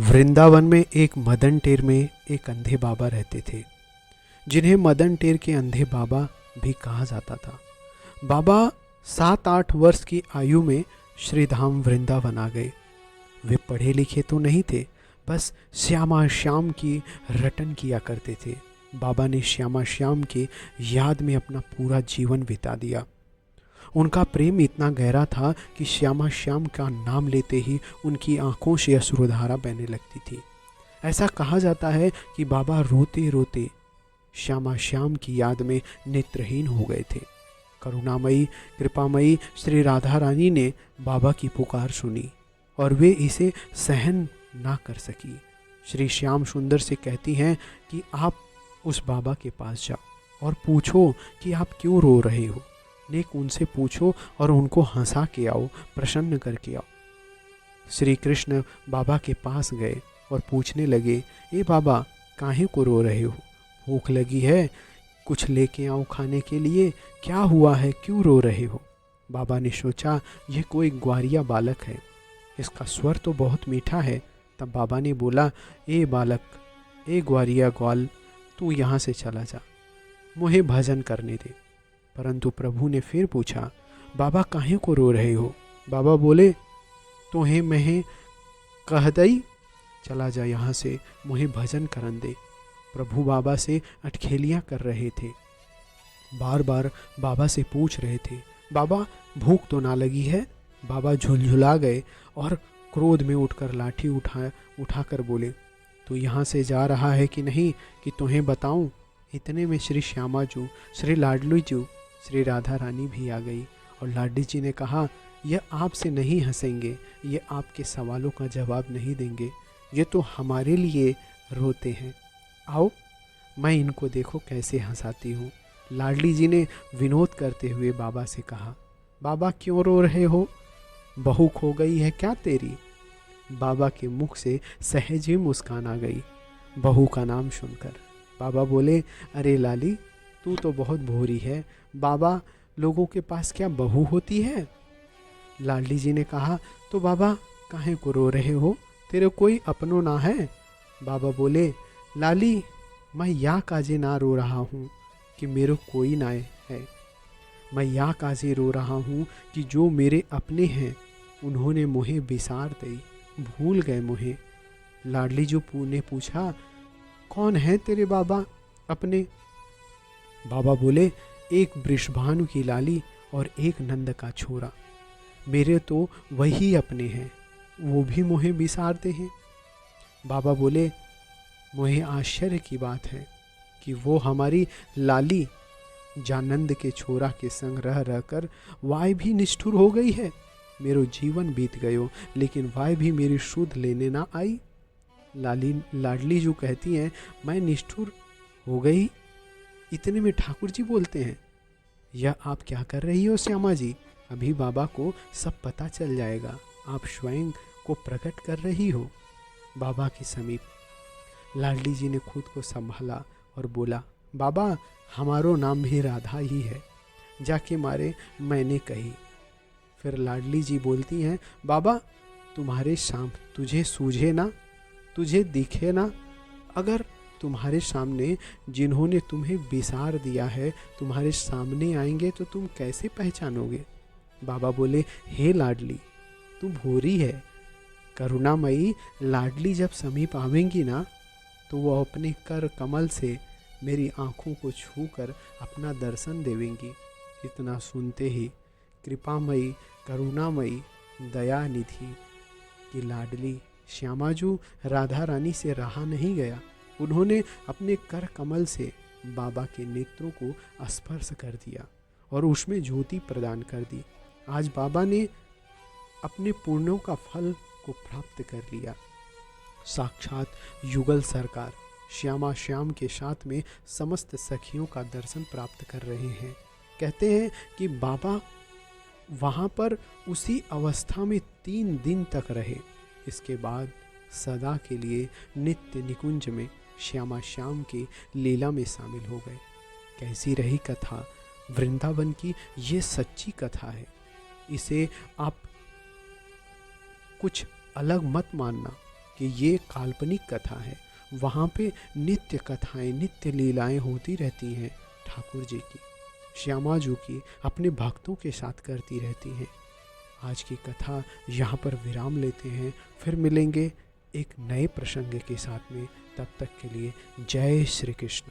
वृंदावन में एक मदन टेर में एक अंधे बाबा रहते थे, जिन्हें मदन टेर के अंधे बाबा भी कहा जाता था। बाबा 7-8 वर्ष की आयु में श्रीधाम वृंदावन आ गए। वे पढ़े लिखे तो नहीं थे, बस श्यामा श्याम की रटन किया करते थे। बाबा ने श्यामा श्याम की याद में अपना पूरा जीवन बिता दिया। उनका प्रेम इतना गहरा था कि श्यामा श्याम का नाम लेते ही उनकी आंखों से अश्रुधारा बहने लगती थी। ऐसा कहा जाता है कि बाबा रोते रोते श्यामा श्याम की याद में नेत्रहीन हो गए थे। करुणामयी कृपामयी श्री राधा रानी ने बाबा की पुकार सुनी और वे इसे सहन ना कर सकी। श्री श्याम सुंदर से कहती हैं कि आप उस बाबा के पास जाओ और पूछो कि आप क्यों रो रहे हो। नेक उनसे पूछो और उनको हंसा के आओ, प्रसन्न करके आओ। श्री कृष्ण बाबा के पास गए और पूछने लगे, ए बाबा काहे को रो रहे हो? भूख लगी है? कुछ लेके आओ खाने के लिए? क्या हुआ है, क्यों रो रहे हो? बाबा ने सोचा यह कोई ग्वारिया बालक है, इसका स्वर तो बहुत मीठा है। तब बाबा ने बोला, ए बालक, ए ग्वारिया ग्वाल, तू यहाँ से चला जा, मुझे भजन करने दे। परंतु प्रभु ने फिर पूछा, बाबा काहे को रो रहे हो? बाबा बोले, तुम्हें मैं कह दई, चला जा यहाँ से, मुझे भजन करन दे। प्रभु बाबा से अटखेलियाँ कर रहे थे, बार बार बाबा से पूछ रहे थे, बाबा भूख तो ना लगी है? बाबा झुलझुला गए और क्रोध में उठकर लाठी उठाकर बोले, तू यहाँ से जा रहा है कि नहीं कि तुम्हें बताऊं? इतने में श्री श्यामा जी, श्री लाडली जी, श्री राधा रानी भी आ गई और लाडली जी ने कहा, यह आपसे नहीं हंसेंगे, ये आपके सवालों का जवाब नहीं देंगे, ये तो हमारे लिए रोते हैं। आओ मैं इनको देखो कैसे हंसाती हूँ। लाडली जी ने विनोद करते हुए बाबा से कहा, बाबा क्यों रो रहे हो? बहू खो गई है क्या तेरी? बाबा के मुख से सहज ही मुस्कान आ गई बहू का नाम सुनकर। बाबा बोले, अरे लाली, तू तो बहुत भोरी है। बाबा, लोगों के पास क्या बहू होती है? लाडली जी ने कहा, तो बाबा काहे को रो रहे हो? तेरे कोई अपनों ना है? बाबा बोले, लाली, मैं या काजे ना रो रहा हूँ कि मेरे कोई ना है, मैं या काजे रो रहा हूँ कि जो मेरे अपने हैं उन्होंने मुझे बिसार दई, भूल गए मुझे। लाडली जी ने पूछा, कौन है तेरे बाबा अपने? बाबा बोले, एक वृषभानु की लाली और एक नंद का छोरा, मेरे तो वही अपने हैं, वो भी मुझे बिसारते हैं। बाबा बोले, मुझे आश्चर्य की बात है कि वो हमारी लाली जानंद के छोरा के संग रह रहकर वाय भी निष्ठुर हो गई है। मेरो जीवन बीत गयो, लेकिन वाय भी मेरी सुध लेने ना आई। लाडली जो कहती हैं, मैं निष्ठुर हो गई। इतने में ठाकुर जी बोलते हैं, यह आप क्या कर रही हो श्यामा जी? अभी बाबा को सब पता चल जाएगा, आप स्वयं को प्रकट कर रही हो। बाबा के समीप लाडली जी ने खुद को संभाला और बोला, बाबा हमारो नाम भी राधा ही है, जाके मारे मैंने कही। फिर लाडली जी बोलती हैं, बाबा तुम्हारे तुझे सूझे ना, तुझे दिखे ना, अगर तुम्हारे सामने जिन्होंने तुम्हें बिसार दिया है तुम्हारे सामने आएंगे तो तुम कैसे पहचानोगे? बाबा बोले, हे लाडली, तू भोरी है। करुणामयी लाडली जब समीप आवेंगी ना तो वो अपने कर कमल से मेरी आँखों को छूकर अपना दर्शन देवेंगी। इतना सुनते ही कृपामयी करुणामयी दया निधि की लाडली श्यामाजू राधा रानी से रहा नहीं गया। उन्होंने अपने कर कमल से बाबा के नेत्रों को स्पर्श कर दिया और उसमें ज्योति प्रदान कर दी। आज बाबा ने अपने पुण्यों का फल को प्राप्त कर लिया। साक्षात युगल सरकार श्यामा श्याम के साथ में समस्त सखियों का दर्शन प्राप्त कर रहे हैं। कहते हैं कि बाबा वहाँ पर उसी अवस्था में 3 दिन तक रहे। इसके बाद सदा के लिए नित्य निकुंज में श्यामा श्याम की लीला में शामिल हो गए। कैसी रही कथा वृंदावन की? ये सच्ची कथा है, इसे आप कुछ अलग मत मानना। कि ये काल्पनिक कथा है, वहाँ पे नित्य कथाएं, नित्य लीलाएं होती रहती हैं ठाकुर जी की, श्यामा जू की अपने भक्तों के साथ करती रहती हैं। आज की कथा यहाँ पर विराम लेते हैं, फिर मिलेंगे एक नए प्रसंग के साथ में। तब तक के लिए जय श्री कृष्ण।